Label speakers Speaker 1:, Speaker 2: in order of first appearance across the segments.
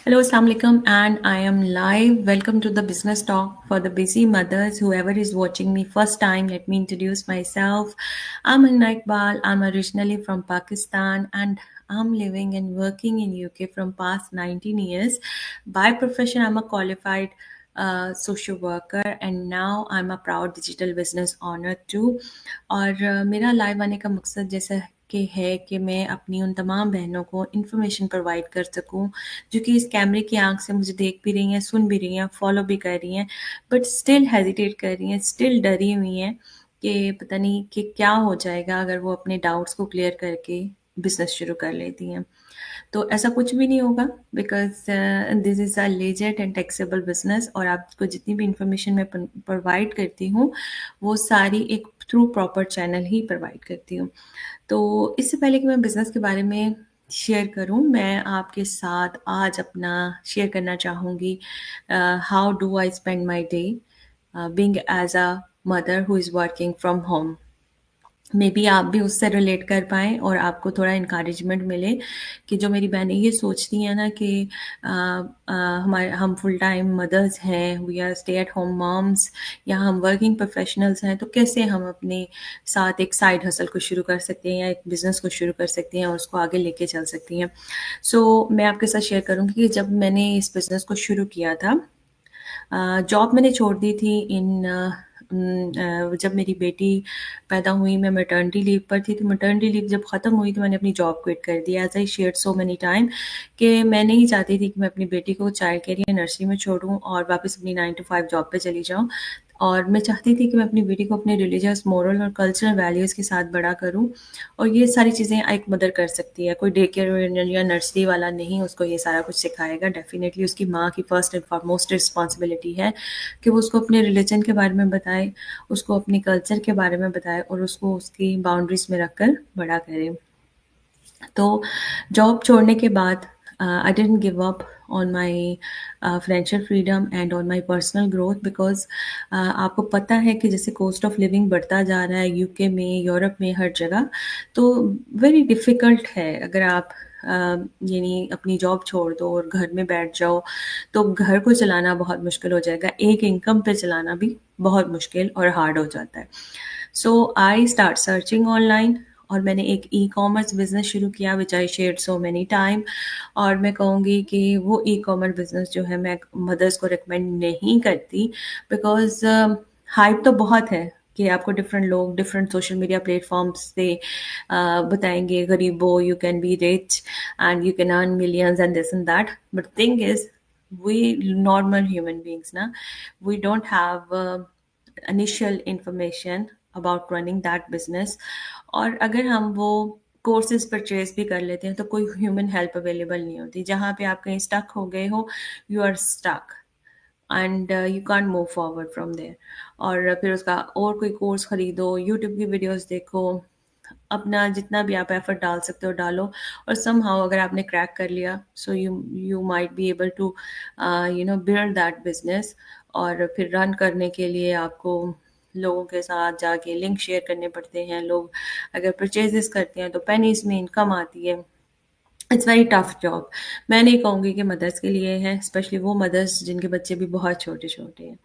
Speaker 1: Hello, Assalamu alaikum, and I am live. Welcome to the business talk for the busy mothers. Whoever is watching me first time, let me introduce myself. I'm Anna Iqbal. I'm originally from Pakistan, and I'm living and working in UK from past 19 years. By profession, I'm a qualified social worker, and now I'm a proud digital business owner too. और मेरा live आने का मकसद जैसा कि है कि मैं अपनी उन तमाम बहनों को इन्फॉर्मेशन प्रोवाइड कर सकूं जो कि इस कैमरे की आंख से मुझे देख भी रही हैं, सुन भी रही हैं, फॉलो भी कर रही हैं, बट स्टिल हेजिटेट कर रही हैं, स्टिल डरी हुई हैं कि पता नहीं कि क्या हो जाएगा अगर वो अपने डाउट्स को क्लियर करके बिजनेस शुरू कर लेती हैं। तो ऐसा कुछ भी नहीं होगा because this is a legend and taxable business और आपको जितनी भी इंफॉर्मेशन मैं प्रोवाइड करती हूँ वो सारी एक थ्रू प्रॉपर चैनल ही प्रोवाइड करती हूँ। तो इससे पहले कि मैं बिज़नेस के बारे में शेयर करूँ, मैं आपके साथ आज अपना शेयर करना चाहूँगी how do I spend my day being as a mother who is working from home. Maybe आप भी उससे रिलेट कर पाएँ और आपको थोड़ा इनकरेजमेंट मिले कि जो मेरी बहनें ये सोचती हैं ना कि हमारे हम फुल टाइम मदर्स हैं, we are stay at home moms या हम वर्किंग प्रोफेशनल्स हैं, तो कैसे हम अपने साथ एक साइड हसल को शुरू कर सकते हैं या एक बिज़नेस को शुरू कर सकते हैं और उसको आगे लेके चल सकती हैं। सो मैं आपके साथ शेयर करूँगी कि जब मैंने इस बिज़नेस को शुरू किया था, जॉब मैंने छोड़ दी थी जब मेरी बेटी पैदा हुई, मैं मैटरनिटी लीव पर थी, तो मैटरनिटी लीव जब ख़त्म हुई तो मैंने अपनी जॉब क्विट कर दी। As I shared so many time कि मैं नहीं चाहती थी कि मैं अपनी बेटी को चाइल्ड केयर या नर्सरी में छोड़ूँ और वापस अपनी 9 टू 5 जॉब पे चली जाऊँ। और मैं चाहती थी कि मैं अपनी बेटी को अपने रिलीजियस, मोरल और कल्चरल वैल्यूज़ के साथ बड़ा करूँ और ये सारी चीज़ें एक मदर कर सकती है। कोई डे केयर या नर्सरी वाला नहीं उसको ये सारा कुछ सिखाएगा। डेफ़िनेटली उसकी माँ की फ़र्स्ट एंड फॉरमोस्ट रिस्पॉन्सिबिलिटी है कि वो उसको अपने रिलीजन के बारे में बताए, उसको अपने कल्चर के बारे में बताए और उसको उसकी बाउंड्रीज़ में रखकर बड़ा करे। तो जॉब छोड़ने के बाद I didn't give up on my financial freedom and on my personal growth because आपको पता है कि जैसे कॉस्ट ऑफ लिविंग बढ़ता जा रहा है यूके में, यूरोप में, हर जगह, तो वेरी डिफ़िकल्ट है अगर आप यानी अपनी जॉब छोड़ दो और घर में बैठ जाओ तो घर को चलाना बहुत मुश्किल हो जाएगा, एक इनकम पे चलाना भी बहुत मुश्किल और हार्ड हो जाता है। So I start searching online और मैंने एक ई कॉमर्स बिजनेस शुरू किया which I shared so many time. और मैं कहूँगी कि वो ई कॉमर्स बिजनेस जो है मैं मदर्स को रिकमेंड नहीं करती बिकॉज हाइप तो बहुत है कि आपको डिफरेंट लोग डिफरेंट सोशल मीडिया प्लेटफॉर्म्स से बताएंगे गरीबो you can be rich and you can earn millions and this and that, but thing is we normal human beings na, we don't have initial information about running that business। और अगर हम वो courses purchase भी कर लेते हैं तो कोई ह्यूमन हेल्प अवेलेबल नहीं होती। जहाँ पे आप कहीं स्टक हो गए हो, you are stuck and you can't move forward from there. और फिर उसका और कोई कोर्स खरीदो, यूट्यूब की वीडियोस देखो, अपना जितना भी आप एफर्ट डाल सकते हो डालो और समहाउ अगर आपने क्रैक कर लिया so you might be able to build that business. और फिर रन करने के लिए आपको लोगों के साथ जाके लिंक शेयर करने पड़ते हैं। लोग अगर परचेजेस करते हैं तो पेनीज में इनकम आती है। It's very tough job. मैं नहीं कहूँगी कि मदर्स के लिए है, स्पेशली वो मदर्स जिनके बच्चे भी बहुत छोटे छोटे हैं।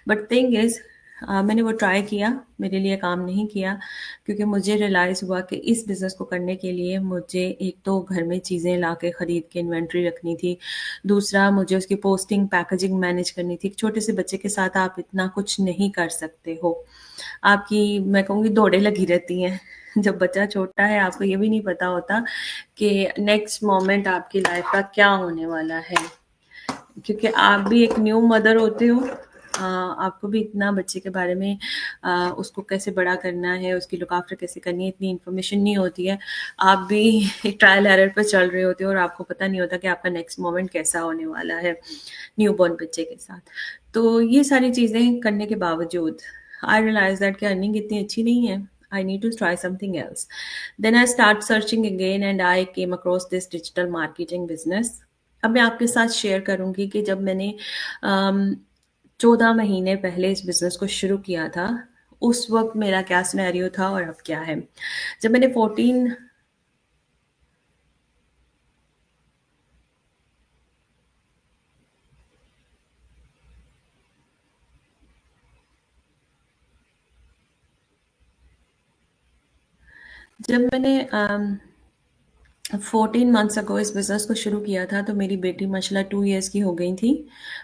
Speaker 1: बट थिंग इज़ मैंने वो ट्राई किया, मेरे लिए काम नहीं किया क्योंकि मुझे रियलाइज़ हुआ कि इस बिज़नेस को करने के लिए मुझे एक तो घर में चीज़ें ला के ख़रीद के इन्वेंट्री रखनी थी, दूसरा मुझे उसकी पोस्टिंग पैकेजिंग मैनेज करनी थी। एक छोटे से बच्चे के साथ आप इतना कुछ नहीं कर सकते हो, आपकी मैं कहूँगी दौड़ें लगी रहती हैं। जब बच्चा छोटा है आपको ये भी नहीं पता होता कि नेक्स्ट मोमेंट आपकी लाइफ का क्या होने वाला है, क्योंकि आप भी एक न्यू मदर होते हो। आपको भी इतना बच्चे के बारे में उसको कैसे बड़ा करना है, उसकी लुक आफ्टर कैसे करनी है, इतनी इन्फॉर्मेशन नहीं होती है। आप भी एक ट्रायल एरर पर चल रहे होते हो और आपको पता नहीं होता कि आपका नेक्स्ट मोमेंट कैसा होने वाला है न्यू बॉर्न बच्चे के साथ। तो ये सारी चीज़ें करने के बावजूद आई रियलाइज दैट कि अर्निंग इतनी अच्छी नहीं है। I need to try something else. Then I start searching again and I came across this digital marketing business. अब मैं आपके साथ शेयर करूंगी कि जब मैंने 14 महीने पहले इस बिज़नेस को शुरू किया था उस वक्त मेरा क्या सिनेरियो था और अब क्या है। जब मैंने 14 जब मैंने 14 मंथ्स अगो इस बिज़नेस को शुरू किया था, तो मेरी बेटी माशाल्लाह 2 इयर्स की हो गई थी।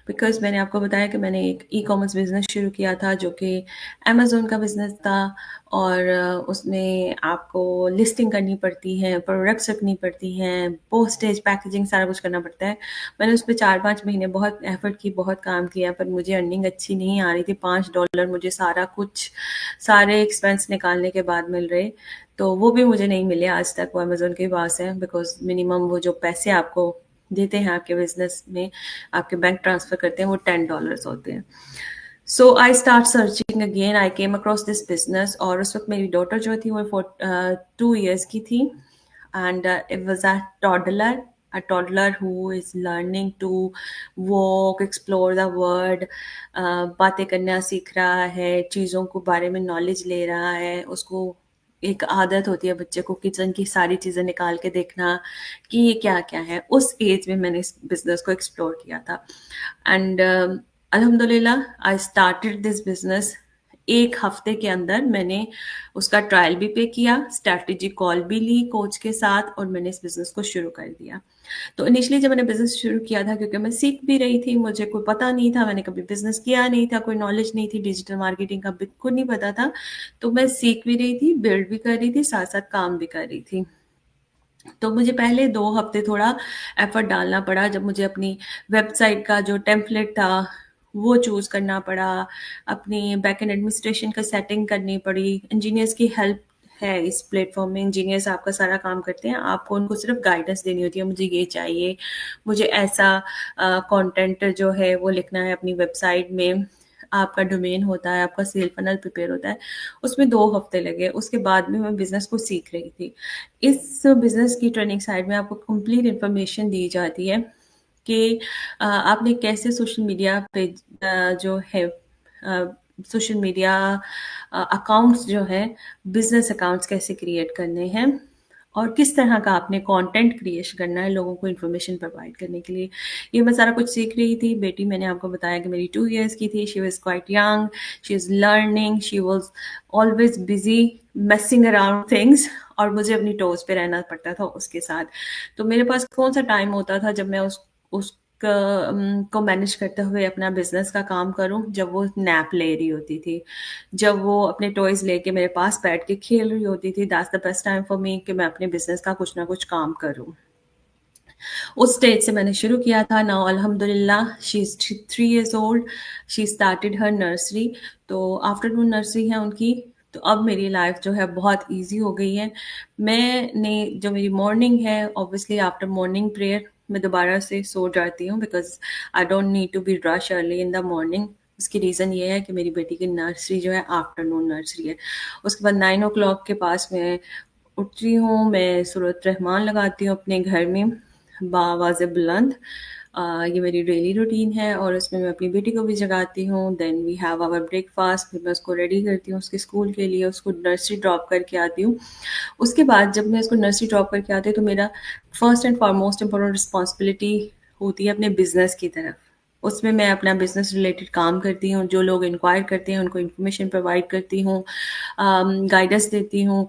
Speaker 1: बिकॉज़ मैंने आपको बताया कि मैंने एक ई-कॉमर्स बिज़नेस शुरू किया था, जो कि अमेज़न का बिज़नेस था, और उसमें आपको लिस्टिंग करनी पड़ती है, प्रोडक्ट्स रखनी पड़ती हैं, पोस्टेज, पैकेजिंग सारा कुछ करना पड़ता है। मैंने उस पे 4-5 महीने बहुत एफ़र्ट की, बहुत काम किया, पर मुझे अर्निंग अच्छी नहीं आ रही थी। $5 मुझे सारा कुछ, सारे एक्सपेंस निकालने के बाद मिल रहे। तो वो भी मुझे नहीं मिले आज तक, वो अमेज़न के पास है, बिकॉज़ मिनिमम वो जो पैसे आपको देते हैं आपके बिज़नेस में, आपके बैंक ट्रांसफ़र करते हैं, वो $10 होते हैं। So I start searching again, I came across this business, और उस वक़्त मेरी डॉटर जो थी वो 2 इयर्स की थी, and it was a toddler who is learning to walk, explore the world, बातें करना सीख रहा है, चीज़ों को बारे में नॉलेज ले रहा है। उसको एक आदत होती है बच्चे को किचन की सारी चीज़ें निकाल के देखना कि ये क्या-क्या है। उस एज में मैंने इस बिज़नेस को एक्सप्लोर किया था, एंड अल्हम्दुलिल्लाह आई स्टार्टेड दिस बिज़नेस। 1 हफ्ते के अंदर मैंने उसका ट्रायल भी पे किया, स्ट्रैटेजी कॉल भी ली कोच के साथ, और मैंने इस बिज़नेस को शुरू कर दिया। तो इनिशियली जब मैंने बिज़नेस शुरू किया था, क्योंकि मैं सीख भी रही थी, मुझे कोई पता नहीं था, मैंने कभी बिज़नेस किया नहीं था, कोई नॉलेज नहीं थी, डिजिटल मार्केटिंग का बिल्कुल नहीं पता था। तो मैं सीख भी रही थी, बिल्ड भी कर रही थी, साथ-साथ काम भी कर रही थी। तो मुझे पहले 2 हफ्ते थोड़ा एफ़र्ट डालना पड़ा, जब मुझे अपनी वेबसाइट का जो टेम्पलेट था, वो चूज़ करना पड़ा, अपनी बैकएंड एडमिनिस्ट्रेशन का सेटिंग करनी पड़ी। इंजीनियर्स की हेल्प है इस प्लेटफ़ॉर्म में, इंजीनियर्स आपका सारा काम करते हैं, आपको उनको सिर्फ़ गाइडेंस देनी होती है, मुझे ये चाहिए, मुझे ऐसा कंटेंट जो है वो लिखना है अपनी वेबसाइट में, आपका डोमेन होता है, आपका सेल फनल प्रिपेयर होता है। उसमें 2 हफ्ते लगे, उसके बाद में मैं बिज़नेस को सीख रही थी। इस बिज़नेस की ट्रेनिंग साइट में आपको कंप्लीट इन्फॉर्मेशन दी जाती है कि आपने कैसे सोशल मीडिया पे जो है सोशल मीडिया अकाउंट्स जो हैं, बिज़नेस अकाउंट्स कैसे क्रिएट करने हैं, और किस तरह का आपने कंटेंट क्रिएशन करना है लोगों को इन्फॉर्मेशन प्रोवाइड करने के लिए। ये मैं सारा कुछ सीख रही थी। बेटी, मैंने आपको बताया कि मेरी 2 इयर्स की थी, she was quite young, she is learning, she was always busy messing around things, और मुझे अपनी टोज़ पे रहना पड़ता था उसके साथ। तो मेरे पास कौन-सा टाइम होता था जब मैं को मैनेज करते हुए अपना बिज़नेस का काम करूँ, जब वो नैप ले रही होती थी। जब वो अपने टॉयज़ लेके मेरे पास बैठ के खेल रही होती थी, that's the best time for me कि मैं अपने बिज़नेस का कुछ ना कुछ काम करूँ। उस स्टेज से मैंने शुरू किया था। नाउ अल्हम्दुलिल्लाह she is 3 years old, she started her nursery. तो आफ्टरनून नर्सरी है उनकी, तो अब मेरी लाइफ़ जो है बहुत ईज़ी हो गई है। मैंने जो मेरी मॉर्निंग है, ऑब्वियसली आफ्टर मॉर्निंग प्रेयर मैं दोबारा से सो जाती हूँ, because I don't need to be rush early in the morning. उसकी रीज़न ये है कि मेरी बेटी की नर्सरी जो है आफ्टरनून नर्सरी है। उसके बाद 9 ओ क्लॉक के पास मैं उठती हूँ, मैं सूरत रहमान लगाती हूँ अपने घर में बाआवाज़ बुलंद। ये मेरी डेली रूटीन है, और उसमें मैं अपनी बेटी को भी जगाती हूँ। Then we have our breakfast, फिर मैं उसको रेडी करती हूँ उसके स्कूल के लिए, उसको नर्सरी ड्रॉप करके आती हूँ। उसके बाद जब मैं उसको नर्सरी ड्रॉप करके आती हूँ, तो मेरा first and foremost important responsibility होती है अपने बिज़नेस की तरफ। उसमें मैं अपना बिज़नेस रिलेटेड काम करती हूँ, जो लोग इंक्वायर करते हैं उनको इन्फॉर्मेशन प्रोवाइड करती हूँ, गाइडेंस देती हूँ।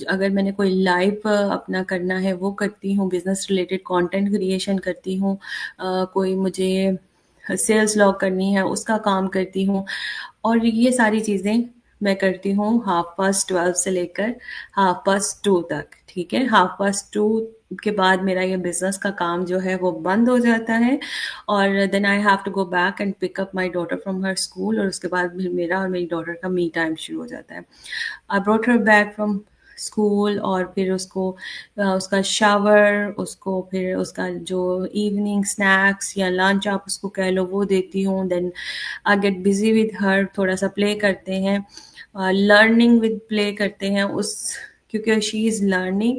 Speaker 1: अगर मैंने कोई लाइव अपना करना है वो करती हूँ, बिज़नेस रिलेटेड कंटेंट क्रिएशन करती हूँ, कोई मुझे सेल्स लॉग करनी है उसका काम करती हूँ, और ये सारी चीज़ें मैं करती हूँ 12:30 से लेकर 2:30 तक, ठीक है? 2:30 के बाद मेरा ये बिज़नेस का काम जो है वो बंद हो जाता है, और then I have to go back and pick up my daughter from her school, और उसके बाद फिर मेरा और मेरी डॉटर का मी टाइम शुरू हो जाता है। I brought her back from school, और फिर उसको उसका शावर, उसको फिर उसका जो इवनिंग स्नैक्स या लंच आप उसको कह लो वो देती हूँ। Then I get busy with her, थोड़ा-सा प्ले करते हैं, लर्निंग विद प्ले करते हैं उस, क्योंकि she is learning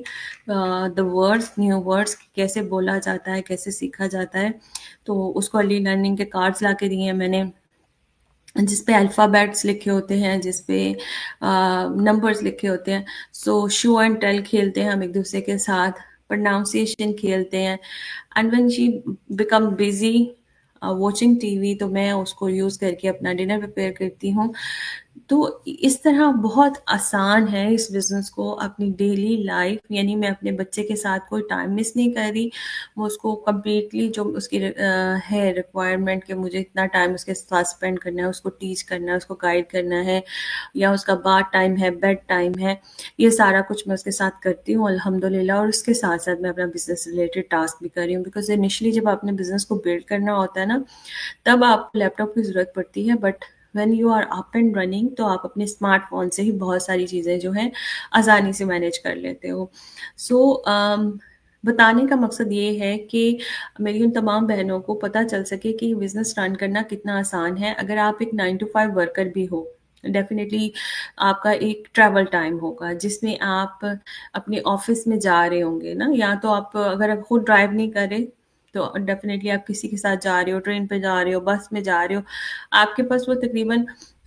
Speaker 1: the words, new words कैसे बोला जाता है, कैसे सीखा जाता है। तो उसको अर्ली लर्निंग के कार्ड्स ला के दिए हैं मैंने, जिस पे अल्फ़ाबेट्स लिखे होते हैं, जिस पे नंबर्स लिखे होते हैं। सो शो एंड टेल खेलते हैं हम एक-दूसरे के साथ, प्रोनाउंसिएशन खेलते हैं, and when she become busy watching TV, तो मैं उसको यूज़ करके अपना डिनर प्रिपेयर करती हूँ। तो इस तरह बहुत आसान है इस बिज़नेस को अपनी डेली लाइफ, यानी मैं अपने बच्चे के साथ कोई टाइम मिस नहीं कर रही। मैं उसको कंप्लीटली जो उसकी है रिक्वायरमेंट कि मुझे इतना टाइम उसके साथ स्पेंड करना है, उसको टीच करना है, उसको गाइड करना है, या उसका बाथ टाइम है, बेड टाइम है, ये सारा कुछ मैं उसके साथ करती हूँ अल्हम्दुलिल्लाह। और उसके साथ-साथ मैं अपना बिज़नेस रिलेटेड टास्क भी कर रही हूँ, बिकॉज़ इनिशियली जब आपने बिज़नेस को बिल्ड करना होता है ना, तब आपको लैपटॉप की ज़रूरत पड़ती है, but when you are up and running तो आप अपने स्मार्टफ़ोन से ही बहुत सारी चीज़ें जो हैं आसानी से मैनेज कर लेते हो। सो बताने का मकसद ये है कि मेरी उन तमाम बहनों को पता चल सके कि बिज़नेस रन करना कितना आसान है। अगर आप एक 9 टू 5 वर्कर भी हो, डेफ़िनिटली आपका एक ट्रैवल टाइम होगा जिसमें आप अपने ऑफ़िस में जा रहे होंगे ना, या तो आप अगर आप खुद ड्राइव नहीं कर रहे तो डेफ़िनेटली आप किसी के साथ जा रहे हो, ट्रेन पे जा रहे हो, बस में जा रहे हो, आपके पास वो तकरीबन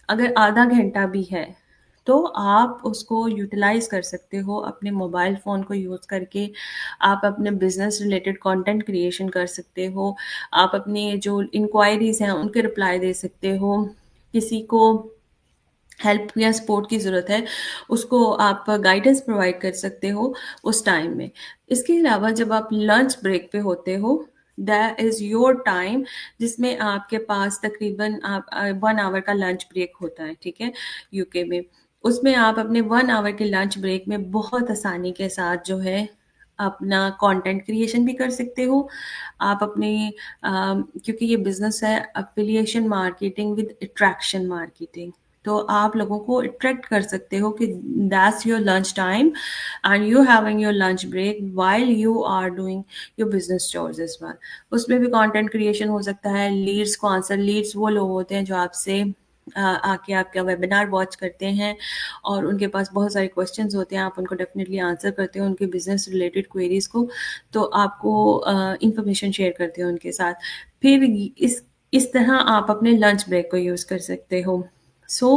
Speaker 1: अगर आधा घंटा भी है, तो आप उसको यूटिलाइज़ कर सकते हो अपने मोबाइल फ़ोन को यूज़ करके। आप अपने बिज़नेस रिलेटेड कंटेंट क्रिएशन कर सकते हो, आप अपनी जो इंक्वायरीज़ हैं, उनके रिप्लाई दे सकते हो, किसी को हेल्प या सपोर्ट की ज़रूरत है, उसको आप गाइडेंस प्रोवाइड कर सकते हो उस टाइम में। इसके अलावा जब आप लंच ब्रेक पे होते हो, दैट इज़ योर टाइम, जिसमें आपके पास तकरीबन 1 आवर का लंच ब्रेक होता है, ठीक है? यूके में। उसमें आप अपने 1 आवर के लंच ब्रेक में बहुत आसानी के साथ जो है, अपना कंटेंट क्रिएशन भी कर सकते हो। आप अपनी क्योंकि ये बिज़नेस है affiliation marketing with attraction marketing. तो आप लोगों को अट्रैक्ट कर सकते हो कि that's your lunch time and you having your lunch break while you are doing your business chores as well. उसमें भी कंटेंट क्रिएशन हो सकता है, लीड्स को आंसर, लीड्स वो लोग होते हैं जो आपसे आके आपका वेबिनार वॉच करते हैं और उनके पास बहुत सारे क्वेश्चंस होते हैं, आप उनको डेफिनेटली आंसर करते हो उनके बिजनेस रिलेटेड क्वेरीज को, तो आपको इंफॉर्मेशन शेयर करते हो उनके साथ। फिर इस तरह आप अपने लंच ब्रेक को यूज़ कर सकते हो। सो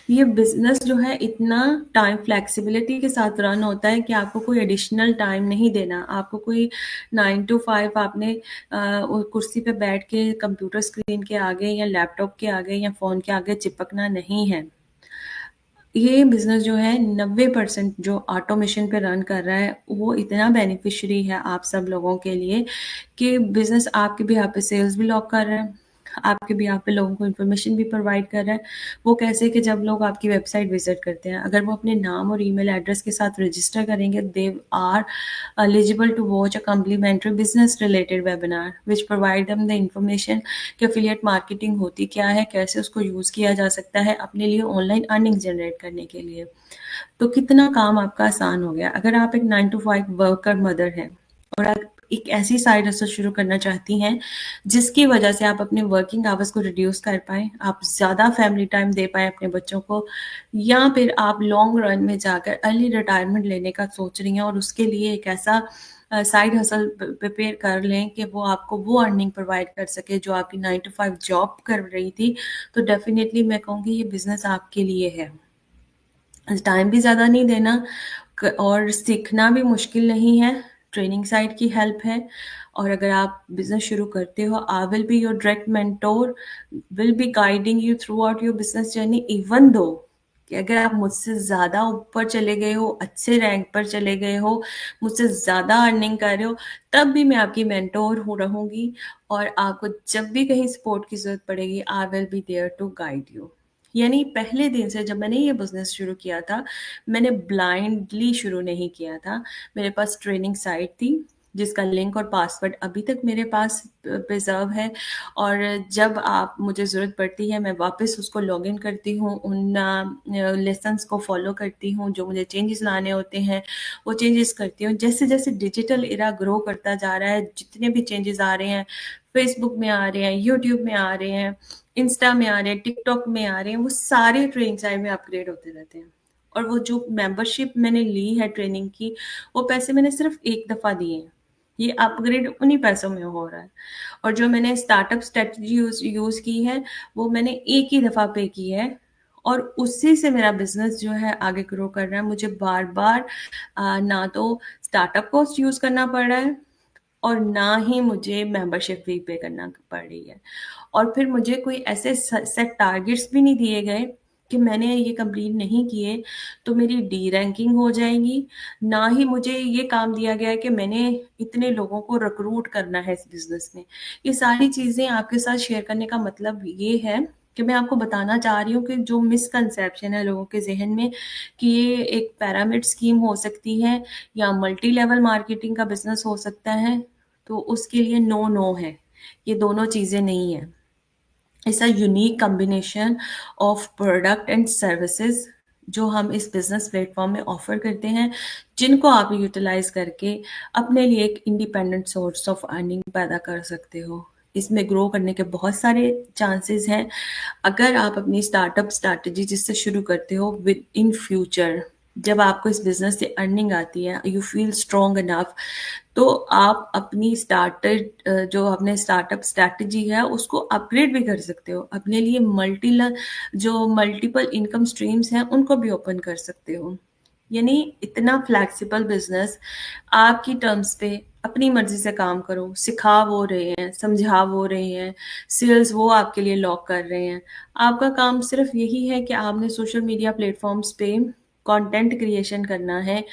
Speaker 1: ये बिज़नेस जो है इतना टाइम फ्लेक्सिबिलिटी के साथ रन होता है कि आपको कोई एडिशनल टाइम नहीं देना। आपको कोई 9 टू 5 आपने वो कुर्सी पे बैठ के कंप्यूटर स्क्रीन के आगे या लैपटॉप के आगे या फ़ोन के आगे चिपकना नहीं है। ये बिज़नेस जो है 90% जो ऑटोमेशन पे रन कर रहा है, वो इतना बेनिफिशियरी है आप सब लोगों के लिए कि बिज़नेस आपके बिहाफ़ पे सेल्स भी लॉक कर रहा है, आपके बिहाफ़ पे लोगों को इन्फॉर्मेशन भी प्रोवाइड कर रहा है। वो कैसे कि जब लोग आपकी वेबसाइट विज़िट करते हैं, अगर वो अपने नाम और ईमेल एड्रेस के साथ रजिस्टर करेंगे, they are eligible to watch a complimentary business related webinar which provide them the information कि एफिलिएट मार्केटिंग होती क्या है, कैसे उसको यूज़ किया जा सकता है अपने लिए ऑनलाइन अर्निंग जनरेट करने के लिए। तो कितना काम आपका आसान हो गया। अगर आप एक 9 टू 5 वर्कर मदर हैं और आप एक ऐसी साइड हसल शुरू करना चाहती हैं, जिसकी वजह से आप अपने वर्किंग आवर्स को रिड्यूस कर पाएँ, आप ज़्यादा फैमिली टाइम दे पाएँ अपने बच्चों को, या फिर आप लॉन्ग रन में जाकर अर्ली रिटायरमेंट लेने का सोच रही हैं और उसके लिए एक ऐसा साइड हसल प्रिपेयर कर लें कि वो आपको वो अर्निंग प्रोवाइड कर सके जो आपकी 9 टू 5 जॉब कर रही थी, तो डेफ़िनिटली मैं कहूँगी ये बिज़नेस आपके लिए है। टाइम भी ज़्यादा नहीं देना और सीखना भी मुश्किल नहीं है, ट्रेनिंग साइट की हेल्प है। और अगर आप बिज़नेस शुरू करते हो, आई will be your direct mentor, will be guiding you through out your business journey, even though कि अगर आप मुझसे ज़्यादा ऊपर चले गए हो, अच्छे रैंक पर चले गए हो, मुझसे ज़्यादा अर्निंग कर रहे हो, तब भी मैं आपकी मेंटोर हूँ रहूँगी और आपको जब भी कहीं सपोर्ट की ज़रूरत पड़ेगी, I will be there to guide you. यानी पहले दिन से जब मैंने ये बिज़नेस शुरू किया था, मैंने ब्लाइंडली शुरू नहीं किया था। मेरे पास ट्रेनिंग साइट थी, जिसका लिंक और पासवर्ड अभी तक मेरे पास प्रिज़र्व है, और जब आप मुझे ज़रूरत पड़ती है, मैं वापस उसको लॉगिन करती हूँ, उन लेसन्स को फ़ॉलो करती हूँ, जो मुझे चेंजेज़ लाने होते हैं, वो चेंजेज़ करती हूँ। जैसे-जैसे डिजिटल एरा ग्रो करता जा रहा है, जितने भी चेंजेज़ आ रहे हैं, फ़ेसबुक में आ रहे हैं, यूट्यूब में आ रहे हैं, इंस्टा में आ रहे हैं, टिकटॉक में आ रहे हैं, वो सारे ट्रेनिंग साइट में अपग्रेड होते रहते हैं। और वो जो मेंबरशिप मैंने ली है ट्रेनिंग की, वो पैसे मैंने सिर्फ़ एक दफ़ा दिए हैं। ये अपग्रेड उन्हीं पैसों में हो रहा है। और जो मैंने स्टार्टअप स्ट्रैटेजी यूज़ की है, वो मैंने एक ही दफ़ा पे की है और उसी से मेरा बिज़नेस जो है आगे ग्रो कर रहा है। मुझे बार-बार ना तो स्टार्टअप कॉस्ट यूज़ करना पड़ रहा है और ना ही मुझे मेंबरशिप फ़ी पे करना पड़ रही है। और फिर मुझे कोई ऐसे सेट टारगेट्स भी नहीं दिए गए कि मैंने ये कंप्लीट नहीं किए तो मेरी डी रैंकिंग हो जाएगी, ना ही मुझे ये काम दिया गया है कि मैंने इतने लोगों को रिक्रूट करना है इस बिज़नेस में। ये सारी चीज़ें आपके साथ शेयर करने का मतलब ये है कि मैं आपको बताना चाह रही हूँ कि जो मिसकंसेप्शन है लोगों के ज़हन में कि ये एक पिरामिड स्कीम हो सकती है या मल्टी लेवल मार्केटिंग का बिज़नेस हो सकता है, तो उसके लिए नो, नो है। ये दोनों चीज़ें नहीं हैं। It's a unique combination of product and services जो हम इस बिजनेस प्लेटफॉर्म में ऑफर करते हैं, जिनको आप यूटिलाइज करके अपने लिए एक इंडिपेंडेंट सोर्स ऑफ अर्निंग पैदा कर सकते हो। इसमें ग्रो करने के बहुत सारे चांसेस हैं अगर आप अपनी स्टार्टअप स्ट्रैटेजी जिससे शुरू करते हो विद इन फ्यूचर। जब आपको इस बिजनेस से अर्निंग आती है, यू फील स्ट्रॉन्ग इनफ, तो आप अपनी जो अपने स्टार्टअप स्ट्रैटेजी है उसको अपग्रेड भी कर सकते हो। अपने लिए जो मल्टीपल इनकम स्ट्रीम्स हैं उनको भी ओपन कर सकते हो। यानी इतना फ्लेक्सिबल बिजनेस, आपकी टर्म्स पे अपनी मर्जी से काम करो, सिखा वो रहे हैं, समझा वो रहे हैं, सेल्स वो आपके लिए लॉक कर रहे हैं। आपका काम सिर्फ यही है कि आपने सोशल मीडिया प्लेटफॉर्म्स पे कंटेंट क्रिएशन करना है,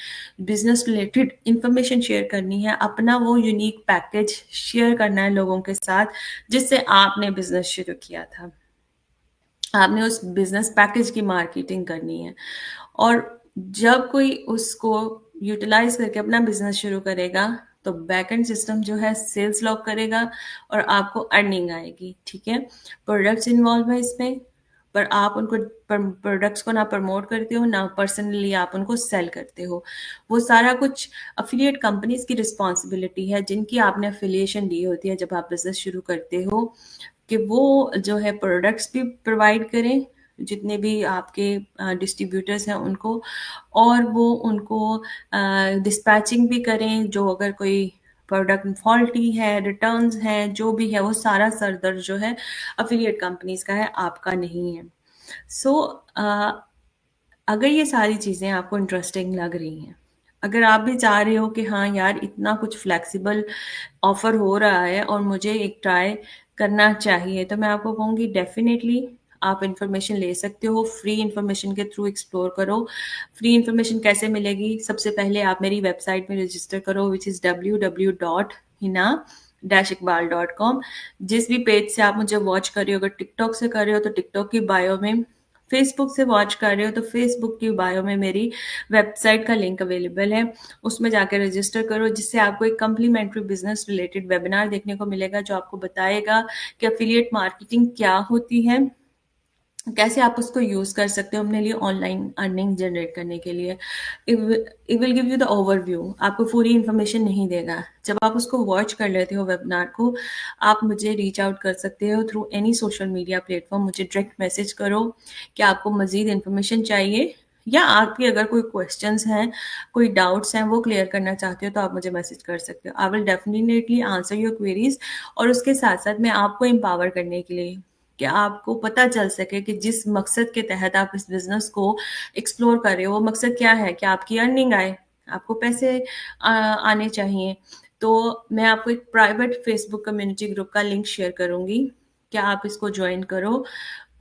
Speaker 1: बिजनेस रिलेटेड इंफॉर्मेशन शेयर करनी है, अपना वो यूनिक पैकेज शेयर करना है लोगों के साथ जिससे आपने बिजनेस शुरू किया था। आपने उस बिजनेस पैकेज की मार्केटिंग करनी है, और जब कोई उसको यूटिलाइज करके अपना बिजनेस शुरू करेगा तो बैकएंड सिस्टम जो है सेल्स लॉक करेगा और आपको अर्निंग आएगी। ठीक है, प्रोडक्ट्स इन्वॉल्व है इसमें, पर आप उनको प्रोडक्ट्स को ना प्रमोट करते हो ना पर्सनली आप उनको सेल करते हो। वो सारा कुछ अफिलिएट कंपनीज की रिस्पॉन्सिबिलिटी है जिनकी आपने अफिलिएशन दी होती है जब आप बिजनेस शुरू करते हो, कि वो जो है प्रोडक्ट्स भी प्रोवाइड करें जितने भी आपके डिस्ट्रीब्यूटर्स हैं उनको, और वो उनको डिस्पैचिंग भी करें। जो अगर कोई प्रोडक्ट फॉल्टी है, रिटर्न्स हैं, जो भी है वो सारा सरदर्द जो है अफिलिएट कंपनीज का है, आपका नहीं है। सो अगर ये सारी चीज़ें आपको इंटरेस्टिंग लग रही हैं, अगर आप भी चाह रहे हो कि हाँ यार इतना कुछ फ्लेक्सिबल ऑफर हो रहा है और मुझे एक ट्राई करना चाहिए, तो मैं आपको कहूँगी डेफिनेटली आप इंफॉर्मेशन ले सकते हो। फ्री इंफॉर्मेशन के थ्रू एक्सप्लोर करो। फ्री इंफॉर्मेशन कैसे मिलेगी? सबसे पहले आप मेरी वेबसाइट में रजिस्टर करो, विच इज़ www.hina-iqbal.com। जिस भी पेज से आप मुझे वॉच कर रहे हो, अगर टिकटॉक से कर रहे हो तो टिकटॉक की बायो में, फेसबुक से वॉच कर रहे हो तो फेसबुक की बायो में मेरी वेबसाइट का लिंक अवेलेबल है, उसमें जाकर रजिस्टर करो, जिससे आपको एक कम्प्लीमेंट्री बिजनेस रिलेटेड वेबिनार देखने को मिलेगा जो आपको बताएगा कि अफिलिएट मार्केटिंग क्या होती है, कैसे आप उसको यूज कर सकते हो अपने लिए ऑनलाइन अर्निंग जनरेट करने के लिए। It will give you the overview, आपको पूरी इन्फॉर्मेशन नहीं देगा। जब आप उसको वॉच कर लेते हो वेबिनार को, आप मुझे रीच आउट कर सकते हो through any social media platform. मुझे डायरेक्ट मैसेज करो कि आपको मजीद इन्फॉर्मेशन चाहिए, या आपके अगर कोई क्वेश्चंस हैं, कोई डाउट्स हैं, वो क्लियर करना चाहते हो तो आप मुझे मैसेज कर सकते हो। I will definitely answer your queries, और उसके साथ साथ मैं आपको एम्पावर करने के लिए, कि आपको पता चल सके कि जिस मकसद के तहत आप इस बिजनेस को एक्सप्लोर कर रहे हो वो मकसद क्या है, कि आपकी अर्निंग आए, आपको पैसे आने चाहिए। तो मैं आपको एक प्राइवेट फेसबुक कम्युनिटी ग्रुप का लिंक शेयर करूंगी, क्या आप इसको ज्वाइन करो।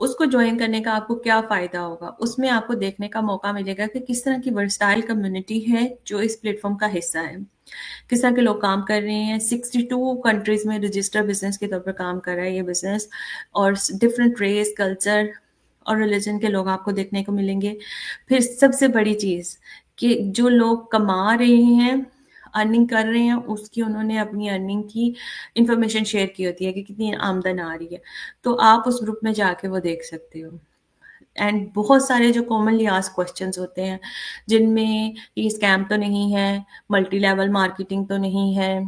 Speaker 1: उसको ज्वाइन करने का आपको क्या फ़ायदा होगा, उसमें आपको देखने का मौका मिलेगा कि किस तरह की वर्सटाइल कम्युनिटी है जो इस प्लेटफॉर्म का हिस्सा है, किस तरह के लोग काम कर रहे हैं। 62 कंट्रीज में रजिस्टर्ड बिजनेस के तौर पर काम कर रहा है ये बिजनेस, और डिफरेंट रेस, कल्चर और रिलीजन के लोग आपको देखने को मिलेंगे। फिर सबसे बड़ी चीज़ कि जो लोग कमा रहे हैं, अर्निंग कर रहे हैं, उसकी उन्होंने अपनी अर्निंग की इंफॉर्मेशन शेयर की होती है कि कितनी आमदन आ रही है, तो आप उस ग्रुप में जाके वो देख सकते हो। एंड बहुत सारे जो कॉमनली आस्क क्वेश्चंस होते हैं जिनमें ये स्कैम तो नहीं है, मल्टी लेवल मार्केटिंग तो नहीं है,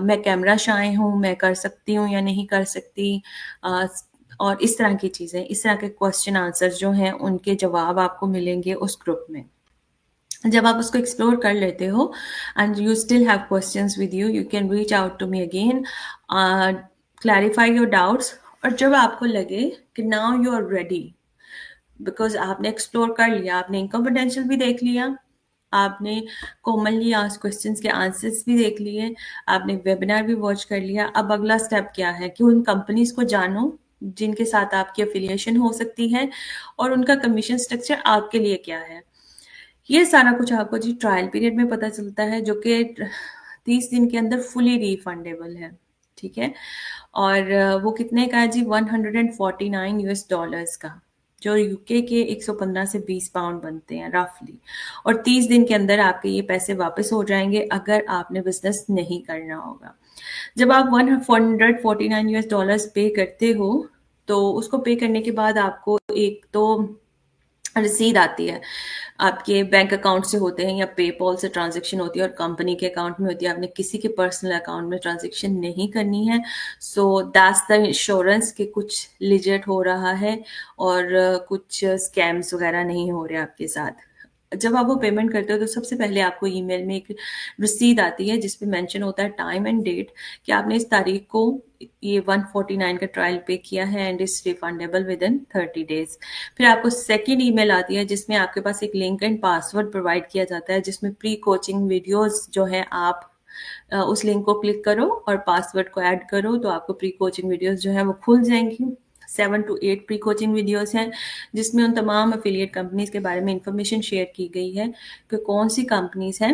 Speaker 1: मैं कैमरा शाय हूँ, मैं कर सकती हूँ या नहीं कर सकती, अ, और इस तरह की चीज़ें, इस तरह के क्वेश्चन आंसर जो हैं उनके जवाब आपको मिलेंगे उस ग्रुप में। जब आप उसको एक्सप्लोर कर लेते हो and you still have questions with you, you can reach out to me again, clarify your doubts. और जब आपको लगे कि now you are ready, because आपने एक्सप्लोर कर लिया, आपने इनकम पोटेंशियल भी देख लिया, आपने कॉमनली आस्क्ड क्वेश्चंस के आंसर्स भी देख लिए, आपने वेबिनार भी वॉच कर लिया, अब अगला स्टेप क्या है कि उन कंपनीज को जानो जिनके साथ आपकी एफिलिएशन हो सकती है और उनका कमीशन स्ट्रक्चर आपके लिए क्या है। ये सारा कुछ आपको जी ट्रायल पीरियड में पता चलता है, जो कि 30 दिन के अंदर फुली रिफंडेबल है, ठीक है। और वो कितने का है जी? 149 यूएस डॉलर्स का, जो यूके के 115 से 20 पाउंड बनते हैं रफली। और 30 दिन के अंदर आपके ये पैसे वापस हो जाएंगे अगर आपने बिजनेस नहीं करना होगा। जब आप 149 यूएस डॉलर्स पे करते हो, तो उसको पे करने के बाद आपको एक तो रसीद आती है, आपके बैंक अकाउंट से होते हैं या पेपॉल से ट्रांजैक्शन होती है और कंपनी के अकाउंट में होती है। आपने किसी के पर्सनल अकाउंट में ट्रांजैक्शन नहीं करनी है। सो दैट्स द इंश्योरेंस कि कुछ लिजिट हो रहा है और कुछ स्कैम्स वगैरह नहीं हो रहे आपके साथ। जब आप वो पेमेंट करते हो तो सबसे पहले आपको ईमेल में एक रसीद आती है जिस पे मेंशन होता है टाइम एंड डेट कि आपने इस तारीख को ये 149 का ट्रायल पे किया है and is refundable with in 30 days. फिर आपको सेकेंड ईमेल आती है जिसमें आपके पास एक लिंक एंड पासवर्ड प्रोवाइड किया जाता है, जिसमें प्री कोचिंग वीडियोस जो है आप उस लिंक को क्लिक करो और पासवर्ड को ऐड करो तो आपको प्री कोचिंग वीडियोस जो है वो खुल जाएंगी। 7 to 8 प्री कोचिंग वीडियोस हैं जिसमें उन तमाम एफिलिएट कंपनीज के बारे में इंफॉर्मेशन शेयर की गई है कि कौन सी कंपनीज हैं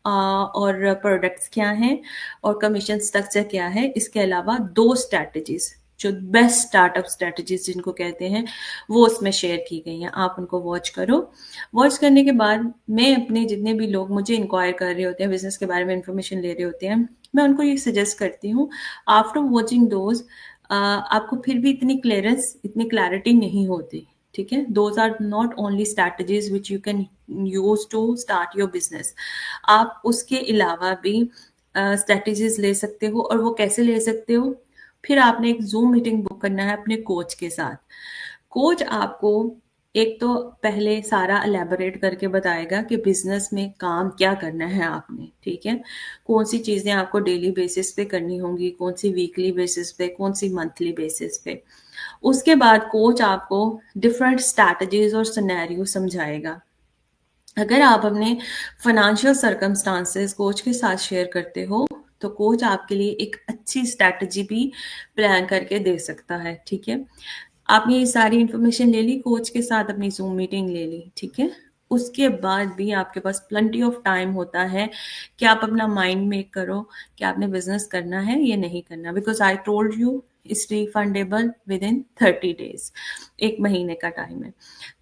Speaker 1: और प्रोडक्ट्स क्या हैं और कमीशन स्ट्रक्चर क्या है। इसके अलावा 2 स्ट्रैटेजीज जो बेस्ट स्टार्टअप स्ट्रैटेजीज जिनको कहते हैं वो उसमें शेयर की गई हैं, आप उनको वॉच करो। वॉच करने के बाद मैं अपने जितने भी लोग मुझे इंक्वायर कर रहे होते हैं, बिजनेस के बारे में इंफॉर्मेशन ले रहे होते हैं, मैं उनको ये सजेस्ट करती हूँ आफ्टर वॉचिंग दोज आपको फिर भी इतनी क्लियरेंस इतनी क्लैरिटी नहीं होती, ठीक है। Those are not only strategies which you can use to start your business. आप उसके अलावा भी स्ट्रैटेजीज ले सकते हो। और वो कैसे ले सकते हो? फिर आपने एक जूम मीटिंग बुक करना है अपने कोच के साथ। कोच आपको एक तो पहले सारा एलैबोरेट करके बताएगा कि बिजनेस में काम क्या करना है आपने, ठीक है। कौन सी चीजें आपको डेली बेसिस पे करनी होंगी, कौन सी वीकली बेसिस पे, कौन सी मंथली बेसिस पे। उसके बाद कोच आपको डिफरेंट स्ट्रैटेजीज और सिनेरियो समझाएगा। अगर आप अपने फाइनेंशियल सर्कमस्टांसेस कोच के साथ शेयर करते हो तो कोच आपके लिए एक अच्छी स्ट्रैटेजी भी प्लान करके दे सकता है, ठीक है। आपने ये सारी इंफॉर्मेशन ले ली, कोच के साथ अपनी जूम मीटिंग ले ली, ठीक है। उसके बाद भी आपके पास प्लेंटी ऑफ टाइम होता है कि आप अपना माइंड मेक करो कि आपने बिजनेस करना है या नहीं करना, because I told you it's refundable with in 30 days, 1 महीने का टाइम है।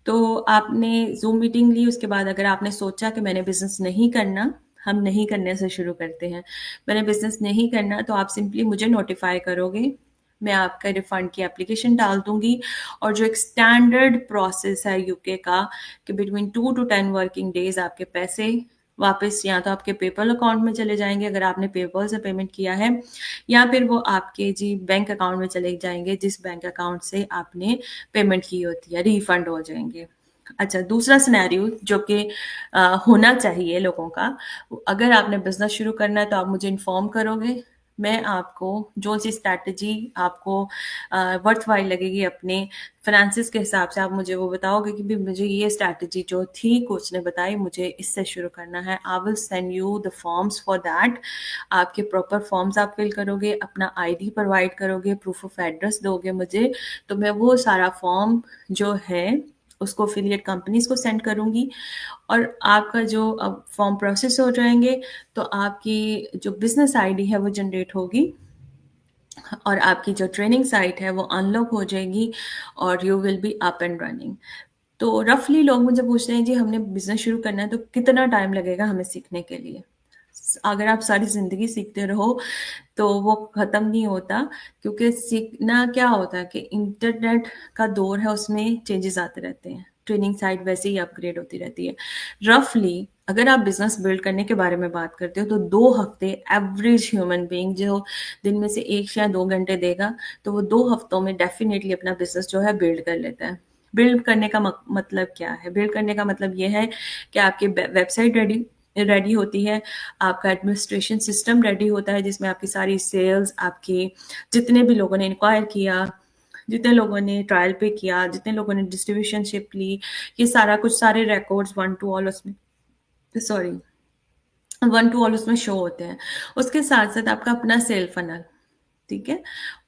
Speaker 1: तो आपने जूम मीटिंग ली, उसके बाद अगर आपने सोचा कि मैंने बिजनेस नहीं करना, हम नहीं करने से शुरू करते हैं, मैंने बिजनेस नहीं करना, तो आप सिंपली मुझे नोटिफाई करोगे, मैं आपका रिफंड की एप्लीकेशन डाल दूंगी। और जो एक स्टैंडर्ड प्रोसेस है यूके का कि बिटवीन 2 to 10 वर्किंग डेज आपके पैसे वापस या तो आपके पेपल अकाउंट में चले जाएंगे अगर आपने पेपल से पेमेंट किया है, या फिर वो आपके जी बैंक अकाउंट में चले जाएंगे जिस बैंक अकाउंट से आपने पेमेंट की होती है, रिफंड हो जाएंगे। अच्छा, दूसरा सिनेरियो जो कि होना चाहिए लोगों का, अगर आपने बिजनेस शुरू करना है तो आप मुझे इन्फॉर्म करोगे, मैं आपको जो सी स्ट्रैटेजी आपको वर्थ वाइल लगेगी अपने फाइनेंसिस के हिसाब से, आप मुझे वो बताओगे कि भी मुझे ये स्ट्रैटेजी जो थी कोच ने बताई मुझे इससे शुरू करना है। I will send you the forms for that. आपके प्रॉपर फॉर्म्स आप फिल करोगे, अपना आईडी प्रोवाइड करोगे, प्रूफ ऑफ एड्रेस दोगे मुझे, तो मैं वो सारा फॉर्म जो है उसको एफिलिएट कंपनीज को सेंड करूंगी और आपका जो अब फॉर्म प्रोसेस हो जाएंगे तो आपकी जो बिजनेस आईडी है वो जनरेट होगी और आपकी जो ट्रेनिंग साइट है वो अनलॉक हो जाएगी और you will be up and running. तो रफली लोग मुझे पूछते हैं जी हमने बिजनेस शुरू करना है तो कितना टाइम लगेगा हमें सीखने के लिए। अगर आप सारी जिंदगी सीखते रहो तो वो खत्म नहीं होता, क्योंकि सीखना क्या होता है कि इंटरनेट का दौर है, उसमें चेंजेस आते रहते हैं, ट्रेनिंग साइट वैसे ही अपग्रेड होती रहती है। रफली अगर आप बिजनेस बिल्ड करने के बारे में बात करते हो तो 2 हफ्ते एवरेज ह्यूमन बीइंग जो दिन में से 1 या 2 घंटे देगा तो वो 2 हफ्तों में डेफिनेटली अपना बिजनेस जो है बिल्ड कर लेता है। बिल्ड करने का मतलब क्या है? बिल्ड करने का मतलब ये है कि आपकी वेबसाइट रेडी रेडी होती है, आपका एडमिनिस्ट्रेशन सिस्टम रेडी होता है जिसमें आपकी सारी सेल्स, आपके जितने भी लोगों ने इंक्वायर किया, जितने लोगों ने ट्रायल पे किया, जितने लोगों ने डिस्ट्रीब्यूशनशिप ली, ये सारा कुछ सारे रिकॉर्ड्स 1 to 1 उसमें सॉरी 1 to 1 उसमें शो होते हैं। उसके साथ साथ आपका अपना सेल फनल, ठीक है।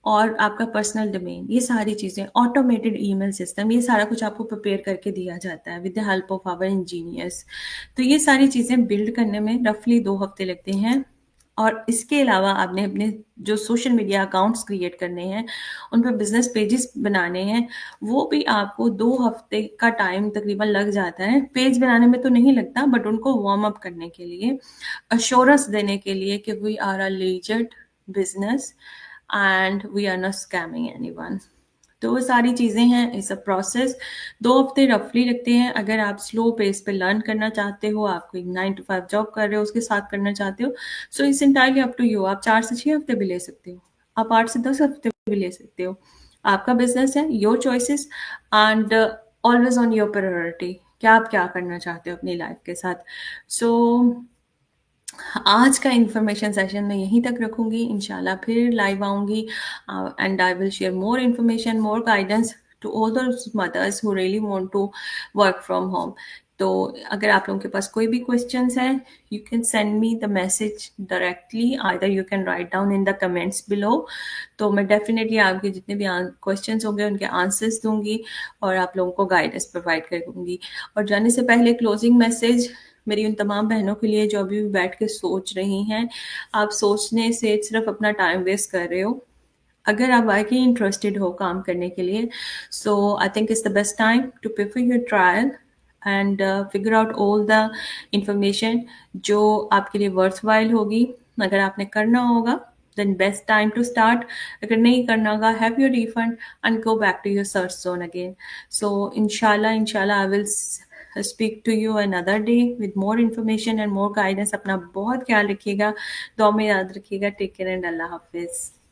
Speaker 1: और आपका पर्सनल डोमेन, ये सारी चीज़ें, ऑटोमेटेड ईमेल सिस्टम, ये सारा कुछ आपको प्रिपेयर करके दिया जाता है with the help of our engineers. तो ये सारी चीज़ें बिल्ड करने में रफली 2 हफ्ते लगते हैं। और इसके अलावा आपने अपने जो सोशल मीडिया अकाउंट्स क्रिएट करने हैं, उन पे बिज़नेस पेजेस बनाने हैं, वो भी आपको 2 हफ्ते का टाइम तकरीबन लग जाता है। पेज बनाने में तो नहीं लगता, बट उनको वार्म अप करने के लिए, अश्योरेंस देने के लिए कि we are a legit business and we are not scamming anyone. तो वो सारी चीज़ें हैं, इट्स अ प्रोसेस। 2 हफ्ते रफली लगते हैं। अगर आप स्लो पेस पे लर्न करना चाहते हो, आप कोई 9 टू 5 जॉब कर रहे हो, उसके साथ करना चाहते हो, so it's entirely up to you. आप 4 से 6 हफ्ते भी ले सकते हो, आप 8 से 10 हफ्ते भी ले सकते हो। आपका बिज़नेस है, your choices and always on your priority, कि आप क्या करना चाहते हो अपनी लाइफ के साथ। सो आज का इन्फॉर्मेशन सेशन मैं यहीं तक रखूँगी, इंशाल्लाह फिर लाइव आऊँगी and I will share more information, more guidance to all those mothers who really want to work from home. तो अगर आप लोगों के पास कोई भी क्वेश्चंस हैं, you can send me the message directly, either you can write down in the comments below. तो मैं डेफिनेटली आपके जितने भी क्वेश्चंस होंगे उनके आंसर्स दूंगी और आप लोगों को गाइडेंस प्रोवाइड करूंगी। और जाने से पहले क्लोजिंग मैसेज मेरी उन तमाम बहनों के लिए जो अभी भी बैठ के सोच रही हैं, आप सोचने से सिर्फ अपना टाइम वेस्ट कर रहे हो। अगर आप वाकई इंटरेस्टेड हो काम करने के लिए, so I think it's the best time to prefer your trial and figure out all the information जो आपके लिए वर्थ वाइल होगी। अगर आपने करना होगा, then best time to start. अगर नहीं करना होगा, have your refund and go back to your search zone again. So inshallah I will speak to you another day with more information and more guidance. अपना बहुत ख्याल रखिएगा, दुआ में याद रखिएगा। टेक केयर एंड अल्लाह हाफिज।